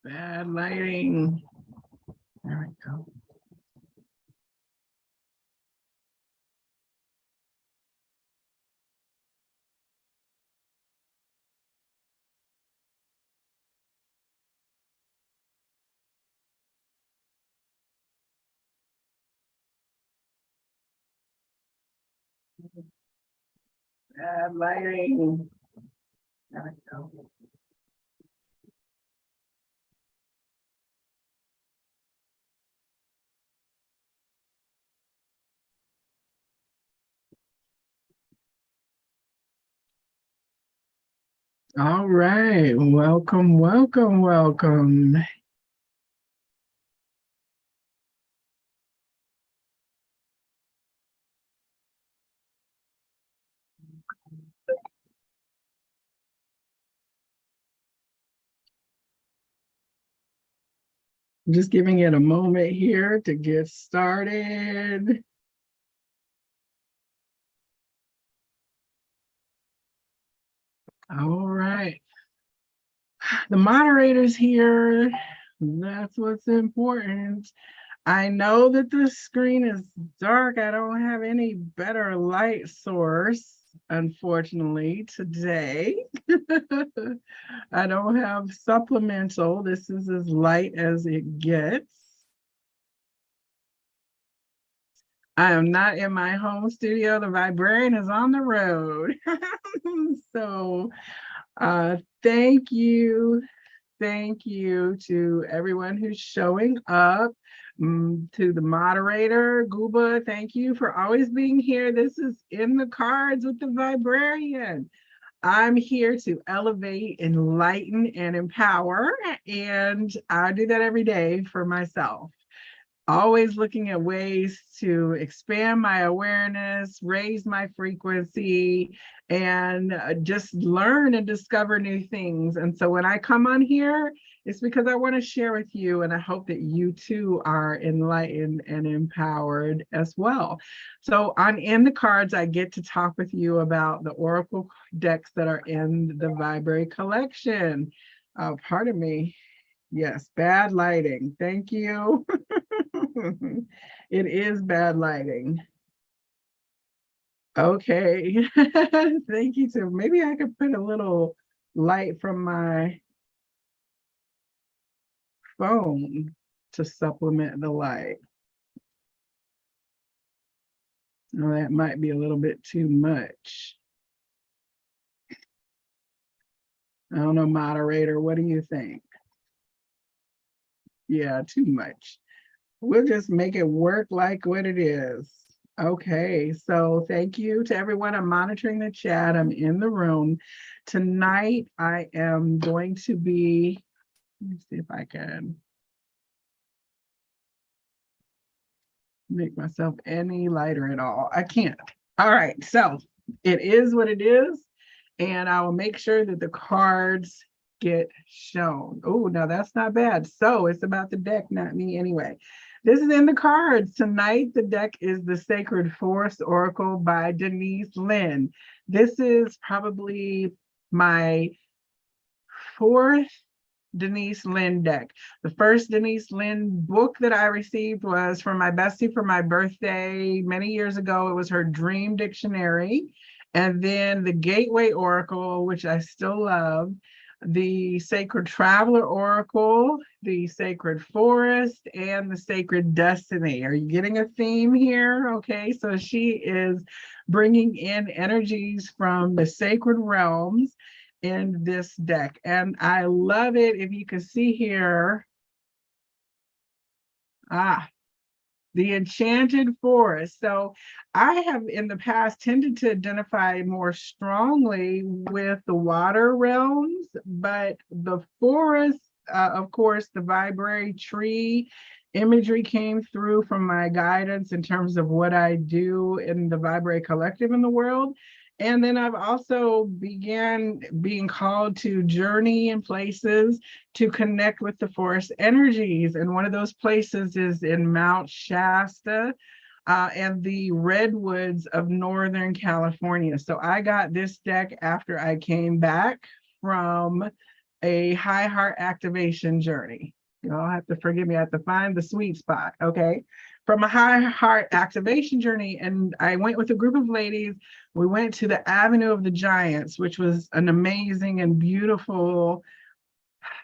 Bad lighting. There we go. Bad lighting. There we go. All right, welcome, welcome, welcome. Just giving it a moment here to get started. All right. The moderators here, that's what's important. I know that the screen is dark. I don't have any better light source, unfortunately, today. I don't have supplemental. This is as light as it gets. I am not in my home studio. The Viberarian is on the road. So thank you. Thank you to everyone who's showing up. To the moderator, Guba, thank you for always being here. This is In the Cards with the Viberarian. I'm here to elevate, enlighten, and empower, and I do that every day for myself. Always looking at ways to expand my awareness, raise my frequency, and just learn and discover new things. And so when I come on here, it's because I want to share with you, and I hope that you too are enlightened and empowered as well. So on In the Cards, I get to talk with you about the Oracle decks that are in the Viberary collection. Pardon me. Yes, bad lighting. Thank you. It is bad lighting. Okay. Thank you too. Maybe I could put a little light from my phone to supplement the light. No, that might be a little bit too much. I don't know, moderator, what do you think? Yeah, too much. We'll just make it work like what it is. Okay, so thank you to everyone. I'm monitoring the chat. I'm in the room. Tonight, I am going to be, let me see if I can make myself any lighter at all. I can't. All right, so it is what it is. And I will make sure that the cards get shown. Oh, now that's not bad. So it's about the deck, not me anyway. This is In the Cards. Tonight, the deck is the Sacred Forest Oracle by Denise Linn. This is probably my fourth Denise Linn deck. The first Denise Linn book that I received was from my bestie for my birthday many years ago. It was her Dream Dictionary. And then the Gateway Oracle, which I still love, the Sacred Traveler Oracle, the Sacred Forest, and the Sacred Destiny. Are you getting a theme here? Okay, so she is bringing in energies from the sacred realms in this deck. And I love it. If you can see here, The enchanted forest. So I have in the past tended to identify more strongly with the water realms, but the forest, of course, the Viberary tree imagery came through from my guidance in terms of what I do in the Viberary collective in the world. And then I've also began being called to journey in places to connect with the forest energies. And one of those places is in Mount Shasta and the redwoods of Northern California. So I got this deck after I came back from a high heart activation journey. You'll have to forgive me. I have to find the sweet spot. Okay. From a high heart activation journey. And I went with a group of ladies. We went to the Avenue of the Giants, which was an amazing and beautiful,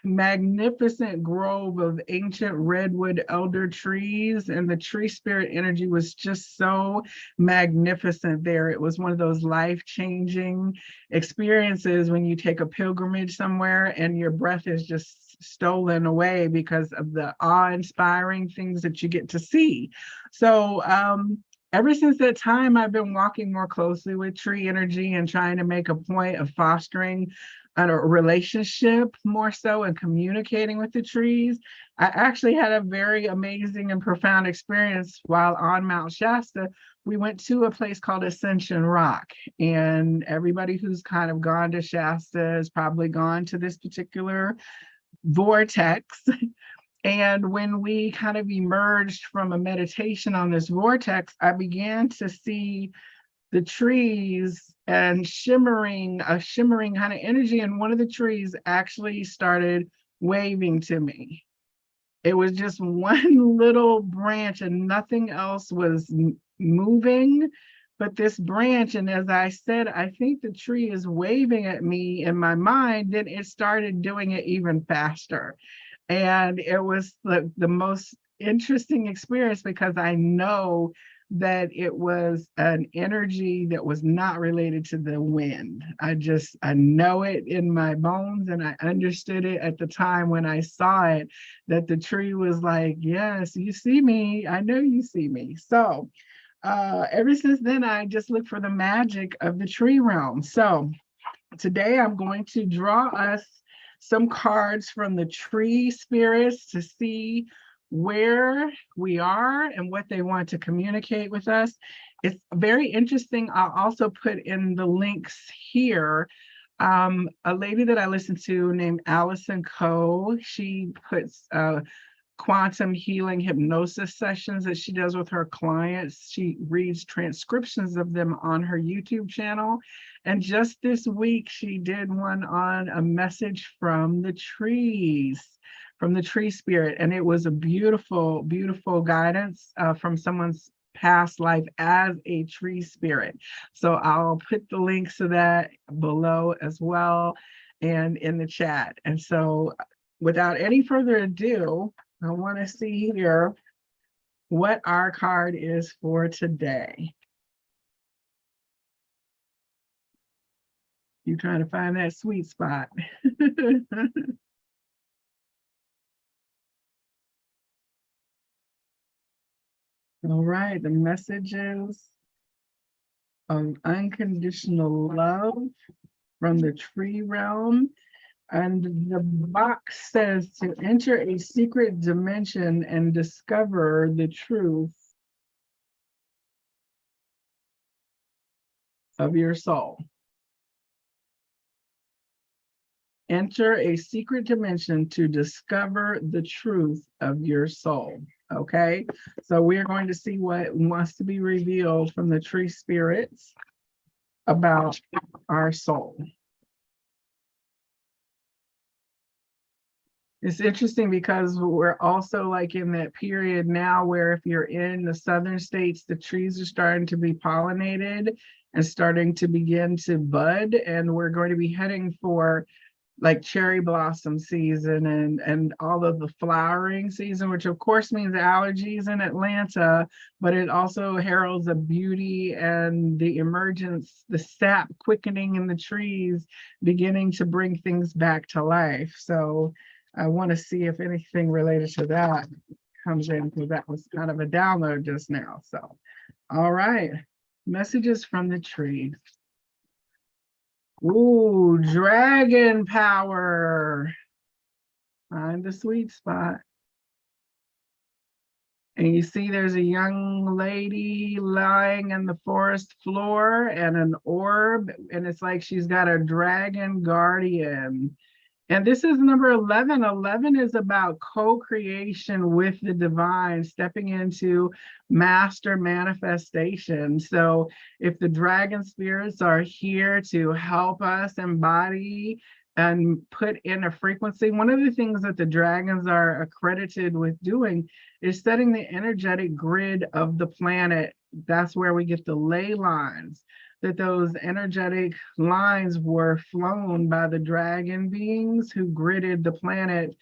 magnificent grove of ancient redwood elder trees, and the tree spirit energy was just so magnificent there. It was one of those life-changing experiences when you take a pilgrimage somewhere and your breath is just stolen away because of the awe-inspiring things that you get to see. So ever since that time, I've been walking more closely with tree energy and trying to make a point of fostering a relationship more so and communicating with the trees. I actually had a very amazing and profound experience while on Mount Shasta. We went to a place called Ascension Rock, and everybody who's kind of gone to Shasta has probably gone to this particular vortex. And when we kind of emerged from a meditation on this vortex, I began to see the trees and a shimmering kind of energy. And one of the trees actually started waving to me. It was just one little branch and nothing else was moving but this branch. And as I said, I think the tree is waving at me in my mind. Then it started doing it even faster. And it was the most interesting experience because I know that it was an energy that was not related to the wind. I know it in my bones, and I understood it at the time when I saw it, that the tree was like, yes, you see me. I know you see me. So ever since then, I just look for the magic of the tree realm. So today I'm going to draw us some cards from the tree spirits to see where we are and what they want to communicate with us. It's very interesting. I'll also put in the links here. A lady that I listen to named Allison Coe, she puts quantum healing hypnosis sessions that she does with her clients. She reads transcriptions of them on her YouTube channel. And just this week, she did one on a message from the trees, from the tree spirit. And it was a beautiful, beautiful guidance from someone's past life as a tree spirit. So I'll put the links to that below as well and in the chat. And so without any further ado, I want to see here what our card is for today. You trying to find that sweet spot. All right, the messages of unconditional love from the tree realm. And the box says to enter a secret dimension and discover the truth of your soul. Enter a secret dimension to discover the truth of your soul. Okay, so we're going to see what wants to be revealed from the tree spirits about our soul. It's interesting because we're also like in that period now where if you're in the southern states, the trees are starting to be pollinated and starting to begin to bud. And we're going to be heading for like cherry blossom season and all of the flowering season, which of course means allergies in Atlanta, but it also heralds the beauty and the emergence, the sap quickening in the trees, beginning to bring things back to life. So I want to see if anything related to that comes in, because that was kind of a download just now. So, all right. Messages from the tree. Ooh, dragon power. Find the sweet spot. And you see there's a young lady lying in the forest floor and an orb, and it's like she's got a dragon guardian. And this is number 11. 11 is about co-creation with the divine, stepping into master manifestation. So if the dragon spirits are here to help us embody and put in a frequency, one of the things that the dragons are accredited with doing is setting the energetic grid of the planet. That's where we get the ley lines, that those energetic lines were flown by the dragon beings who gridded the planet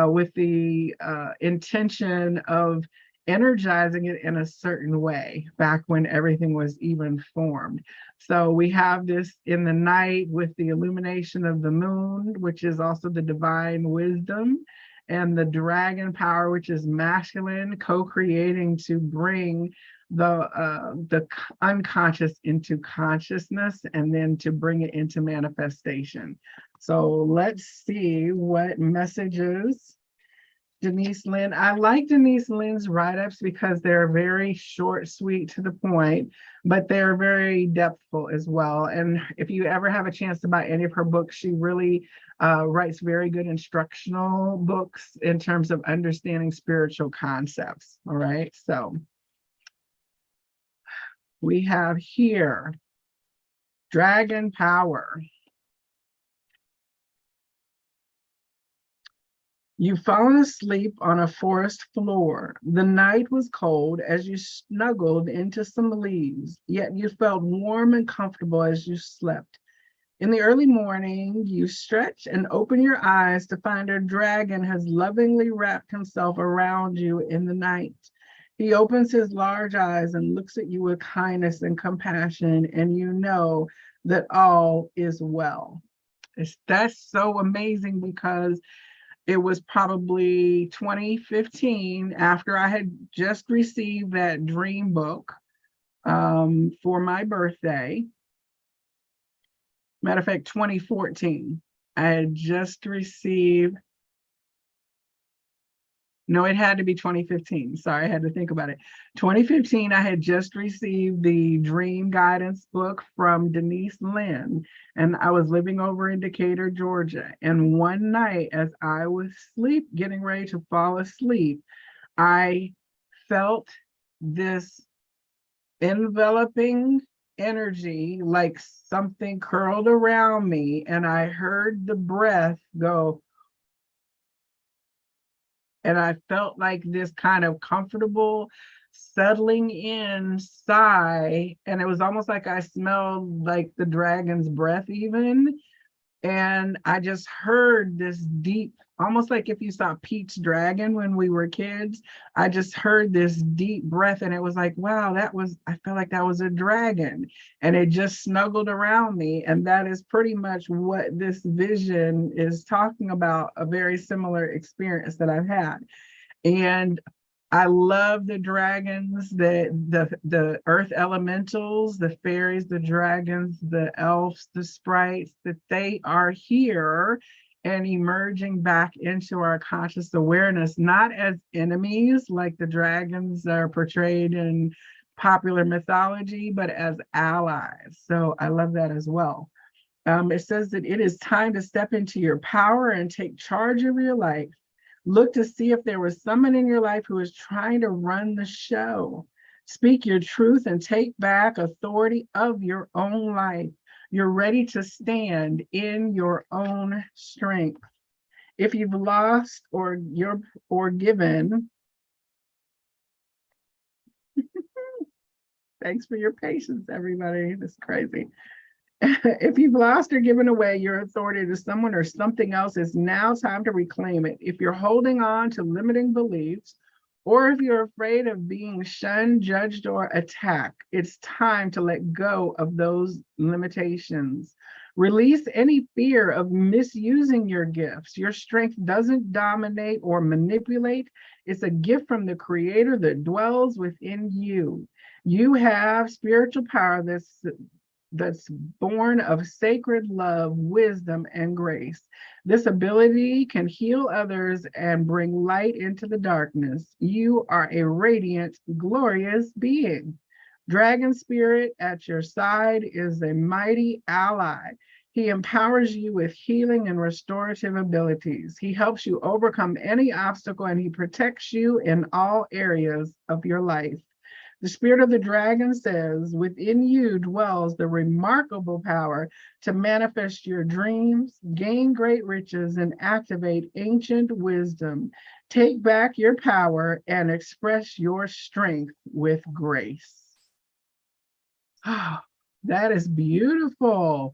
with the intention of energizing it in a certain way back when everything was even formed. So we have this in the night with the illumination of the moon, which is also the divine wisdom, and the dragon power, which is masculine, co-creating to bring the unconscious into consciousness, and then to bring it into manifestation. So let's see what messages Denise Linn. I like Denise Linn's write-ups because they're very short, sweet, to the point, but they're very depthful as well. And if you ever have a chance to buy any of her books, she really writes very good instructional books in terms of understanding spiritual concepts. All right, so we have here dragon power. You've fallen asleep on a forest floor. The night was cold as you snuggled into some leaves, yet you felt warm and comfortable as you slept. In the early morning, you stretch and open your eyes to find a dragon has lovingly wrapped himself around you in the night. He opens his large eyes and looks at you with kindness and compassion, and you know that all is well. That's so amazing, because it was probably 2015, after I had just received that dream book for my birthday. Matter of fact, 2014, I had just received, no, it had to be 2015. Sorry, I had to think about it. 2015, I had just received the Dream Guidance book from Denise Linn, and I was living over in Decatur, Georgia. And one night, as I was getting ready to fall asleep, I felt this enveloping energy, like something curled around me, and I heard the breath go. And I felt like this kind of comfortable settling in sigh. And it was almost like I smelled like the dragon's breath even. And I just heard this deep, almost like if you saw Pete's Dragon when we were kids, I just heard this deep breath, and it was like, wow, I felt like that was a dragon, and it just snuggled around me. And that is pretty much what this vision is talking about, a very similar experience that I've had. And I love the dragons, the earth elementals, the fairies, the dragons, the elves, the sprites, that they are here and emerging back into our conscious awareness, not as enemies like the dragons are portrayed in popular mythology, but as allies. So I love that as well. It says that it is time to step into your power and take charge of your life. Look to see if there was someone in your life who is trying to run the show. Speak your truth and take back authority of your own life. You're ready to stand in your own strength. If you've lost or given, thanks for your patience, everybody. This is crazy. If you've lost or given away your authority to someone or something else, it's now time to reclaim it. If you're holding on to limiting beliefs, or if you're afraid of being shunned, judged, or attacked, it's time to let go of those limitations. Release any fear of misusing your gifts. Your strength doesn't dominate or manipulate. It's a gift from the Creator that dwells within you. You have spiritual power that's born of sacred love, wisdom, and grace. This ability can heal others and bring light into the darkness. You are a radiant, glorious being. Dragon Spirit at your side is a mighty ally. He empowers you with healing and restorative abilities. He helps you overcome any obstacle and he protects you in all areas of your life. The spirit of the dragon says, within you dwells the remarkable power to manifest your dreams, gain great riches, and activate ancient wisdom. Take back your power and express your strength with grace. Oh, that is beautiful.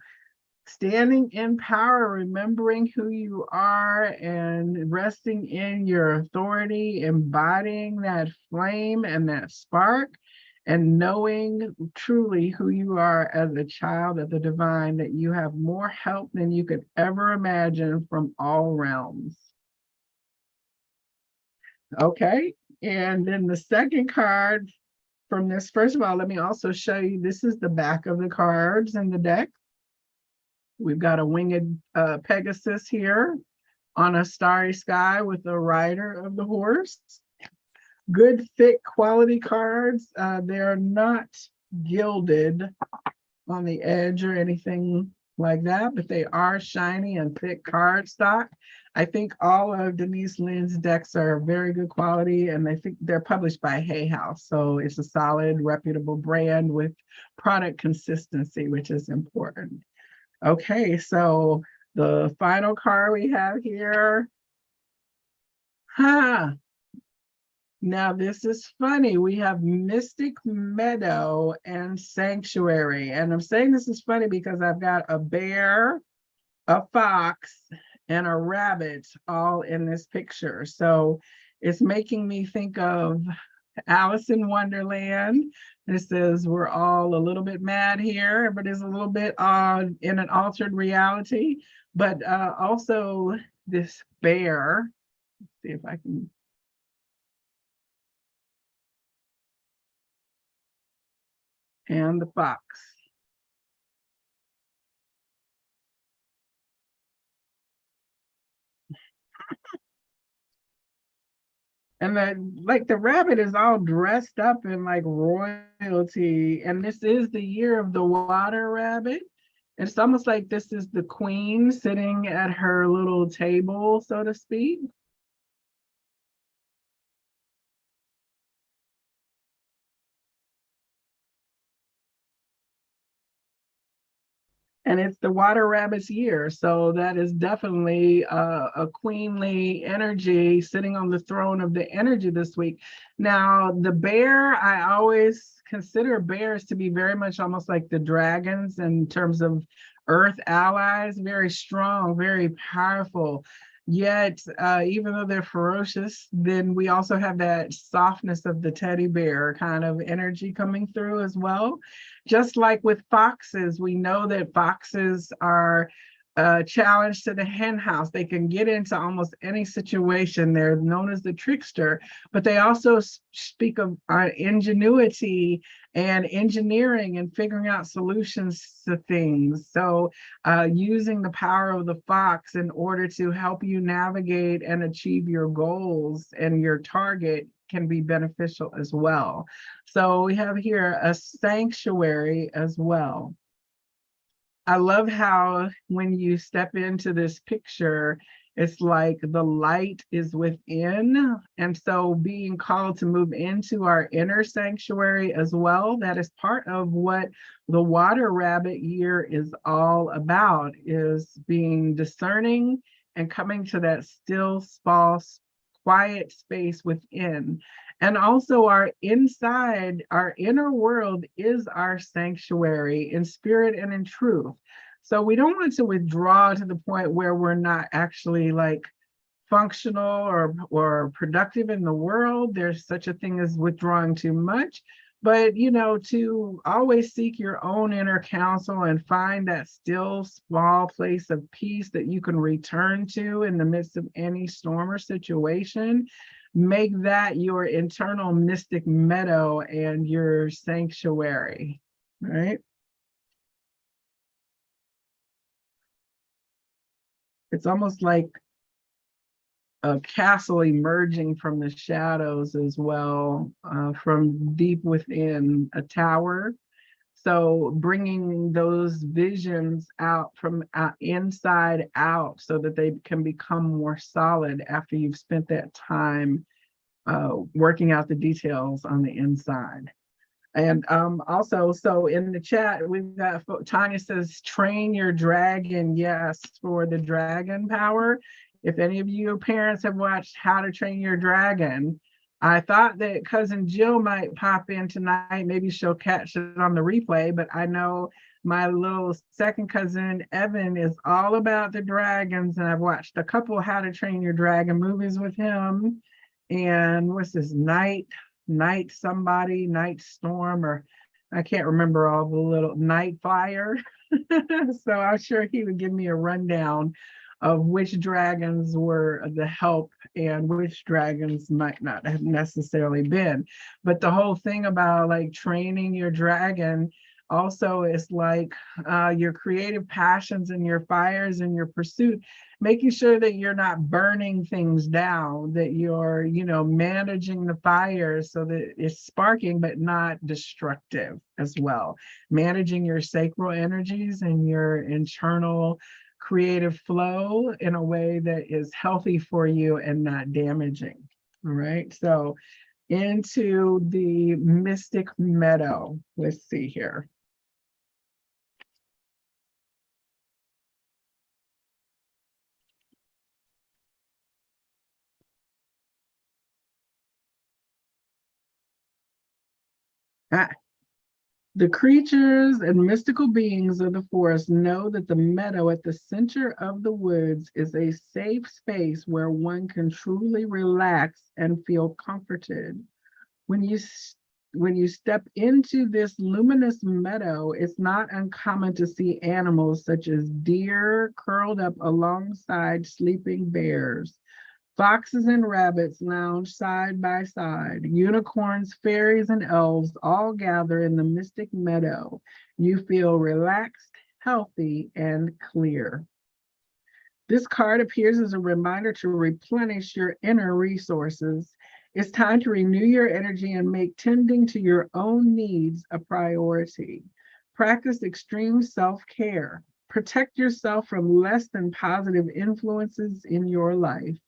Standing in power, remembering who you are and resting in your authority, embodying that flame and that spark, and knowing truly who you are as a child of the divine, that you have more help than you could ever imagine from all realms. Okay, and then the second card from this, first of all, let me also show you, this is the back of the cards in the deck. We've got a winged Pegasus here on a starry sky with the rider of the horse. Good, thick quality cards. They're not gilded on the edge or anything like that, but they are shiny and thick cardstock. I think all of Denise Linn's decks are very good quality, and I think they're published by Hay House. So it's a solid, reputable brand with product consistency, which is important. Okay, so the final card we have here. Now this is funny. We have Mystic Meadow and Sanctuary. And I'm saying this is funny because I've got a bear, a fox, and a rabbit all in this picture. So it's making me think of Alice in Wonderland. It says we're all a little bit mad here, but it's a little bit in an altered reality. But also this bear. Let's see if I can. And the fox. And the rabbit is all dressed up in like royalty. And this is the year of the water rabbit. It's almost like this is the queen sitting at her little table, so to speak. And it's the water rabbit's year. So that is definitely a queenly energy sitting on the throne of the energy this week. Now, the bear, I always consider bears to be very much almost like the dragons in terms of earth allies, very strong, very powerful. Yet, even though they're ferocious, then we also have that softness of the teddy bear kind of energy coming through as well. Just like with foxes, we know that foxes are a challenge to the hen house. They can get into almost any situation. They're known as the trickster, but they also speak of ingenuity and engineering and figuring out solutions to things. So using the power of the fox in order to help you navigate and achieve your goals and your target can be beneficial as well. So we have here a sanctuary as well. I love how when you step into this picture, it's like the light is within. And so being called to move into our inner sanctuary as well, that is part of what the water rabbit year is all about, is being discerning and coming to that still, small, quiet space within. And also our inside, our inner world is our sanctuary in spirit and in truth. So we don't want to withdraw to the point where we're not actually like functional or productive in the world. There's such a thing as withdrawing too much. But, to always seek your own inner counsel and find that still small place of peace that you can return to in the midst of any storm or situation. Make that your internal mystic meadow and your sanctuary, right? It's almost like a castle emerging from the shadows as well, from deep within a tower. So bringing those visions out from inside out so that they can become more solid after you've spent that time working out the details on the inside. And also, so in the chat, we've got Tanya says, train your dragon. Yes, for the dragon power. If any of you parents have watched How to Train Your Dragon, I thought that cousin Jill might pop in tonight. Maybe she'll catch it on the replay, but I know my little second cousin Evan is all about the dragons, and I've watched a couple How to Train Your Dragon movies with him. And what's this, Night Storm, or I can't remember all the little Night Fire. So I'm sure he would give me a rundown of which dragons were the help and which dragons might not have necessarily been. But the whole thing about like training your dragon also is like your creative passions and your fires and your pursuit, making sure that you're not burning things down, that you're, managing the fire so that it's sparking but not destructive as well. Managing your sacral energies and your internal creative flow in a way that is healthy for you and not damaging. All right. So into the mystic meadow. Let's see here. The creatures and mystical beings of the forest know that the meadow at the center of the woods is a safe space where one can truly relax and feel comforted. When you step into this luminous meadow, it's not uncommon to see animals such as deer curled up alongside sleeping bears. Foxes and rabbits lounge side by side. Unicorns, fairies, and elves all gather in the mystic meadow. You feel relaxed, healthy, and clear. This card appears as a reminder to replenish your inner resources. It's time to renew your energy and make tending to your own needs a priority. Practice extreme self-care. Protect yourself from less than positive influences in your life.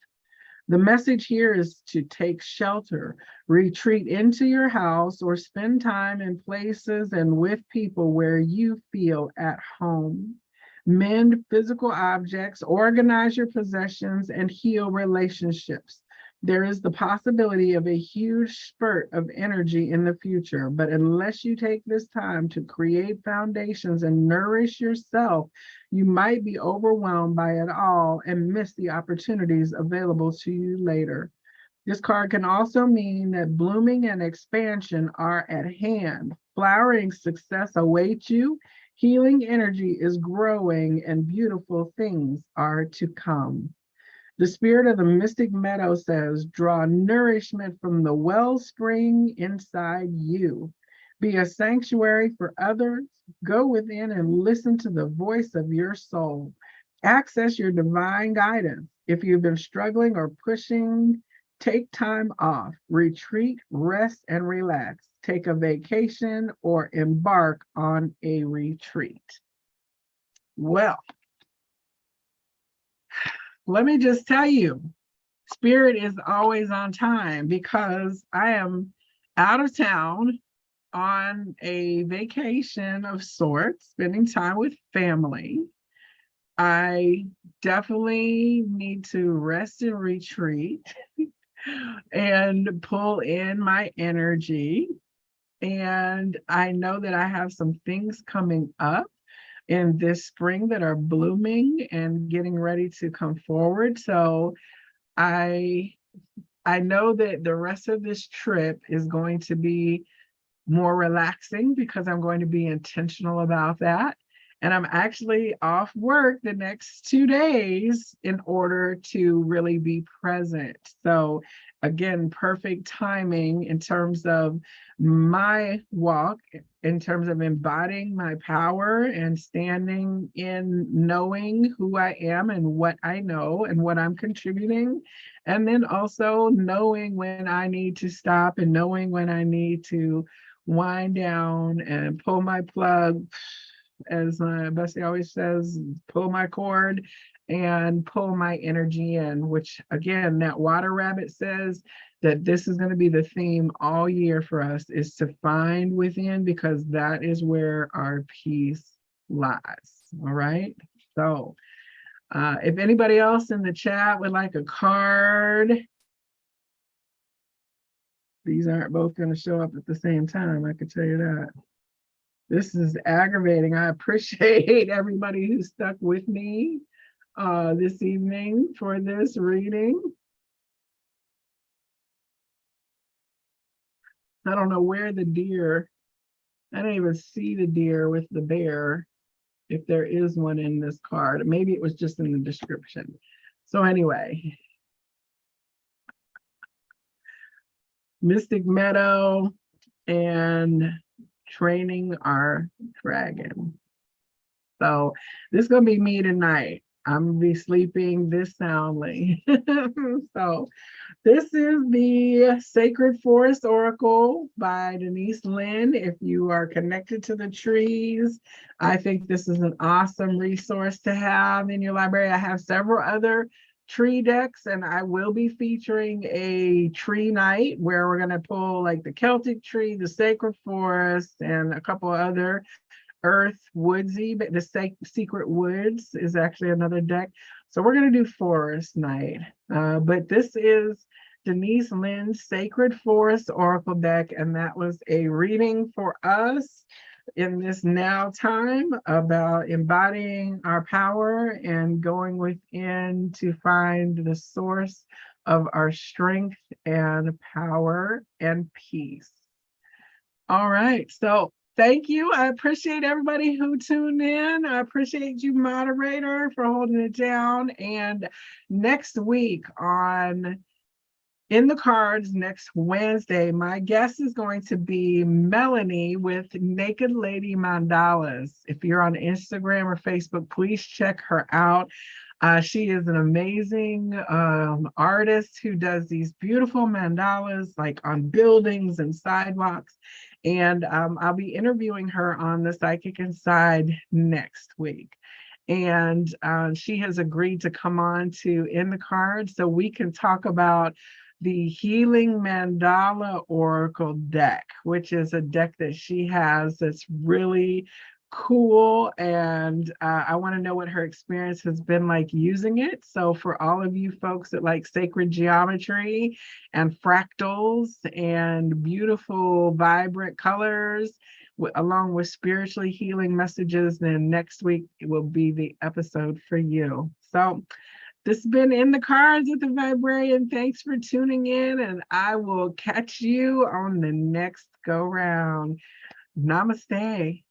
The message here is to take shelter, retreat into your house, or spend time in places and with people where you feel at home. Mend physical objects, organize your possessions, and heal relationships. There is the possibility of a huge spurt of energy in the future, but unless you take this time to create foundations and nourish yourself, you might be overwhelmed by it all and miss the opportunities available to you later. This card can also mean that blooming and expansion are at hand. Flowering success awaits you, healing energy is growing, and beautiful things are to come. The spirit of the mystic meadow says, draw nourishment from the wellspring inside you. Be a sanctuary for others. Go within and listen to the voice of your soul. Access your divine guidance. If you've been struggling or pushing, take time off. Retreat, rest, and relax. Take a vacation or embark on a retreat. Well, let me just tell you, Spirit is always on time because I am out of town on a vacation of sorts, spending time with family. I definitely need to rest and retreat and pull in my energy. And I know that I have some things coming up in this spring that are blooming and getting ready to come forward. So I know that the rest of this trip is going to be more relaxing because I'm going to be intentional about that. And I'm actually off work the next 2 days in order to really be present. So, again, perfect timing in terms of my walk, in terms of embodying my power and standing in knowing who I am and what I know and what I'm contributing. And then also knowing when I need to stop and knowing when I need to wind down and pull my plug, as Bessie always says, pull my cord and pull my energy in, which again, that water rabbit says that this is going to be the theme all year for us, is to find within, because that is where our peace lies. All right. So if anybody else in the chat would like a card, these aren't both going to show up at the same time, I can tell you that. This is aggravating. I appreciate everybody who stuck with me this evening for this reading. I don't know where the deer, I don't even see the deer with the bear, if there is one in this card. Maybe it was just in the description. So anyway, Mystic Meadow and training our dragon. So this is going to be me tonight. I'm going to be sleeping this soundly. So this is the Sacred Forest Oracle by Denise Linn. If you are connected to the trees, I think this is an awesome resource to have in your library. I have several other tree decks, and I will be featuring a tree night where we're going to pull like the Celtic tree, the Sacred Forest, and a couple other earth woodsy, but the secret woods is actually another deck. So we're going to do forest night. But this is Denise Linn's Sacred Forest Oracle deck, and that was a reading for us in this now time about embodying our power and going within to find the source of our strength and power and peace. All right, so thank you. I appreciate everybody who tuned in. I appreciate you, moderator, for holding it down. And next week on In the Cards, next Wednesday, my guest is going to be Melanie with Naked Lady Mandalas. If you're on Instagram or Facebook, please check her out. She is an amazing artist who does these beautiful mandalas like on buildings and sidewalks. And I'll be interviewing her on The Psychic Inside next week. And she has agreed to come on to In the Cards so we can talk about the Healing Mandala Oracle deck, which is a deck that she has that's really cool. And I want to know what her experience has been like using it. So for all of you folks that like sacred geometry and fractals and beautiful, vibrant colors, along with spiritually healing messages, then next week it will be the episode for you. So this has been In the Cards with the Viberarian. Thanks for tuning in, and I will catch you on the next go round. Namaste.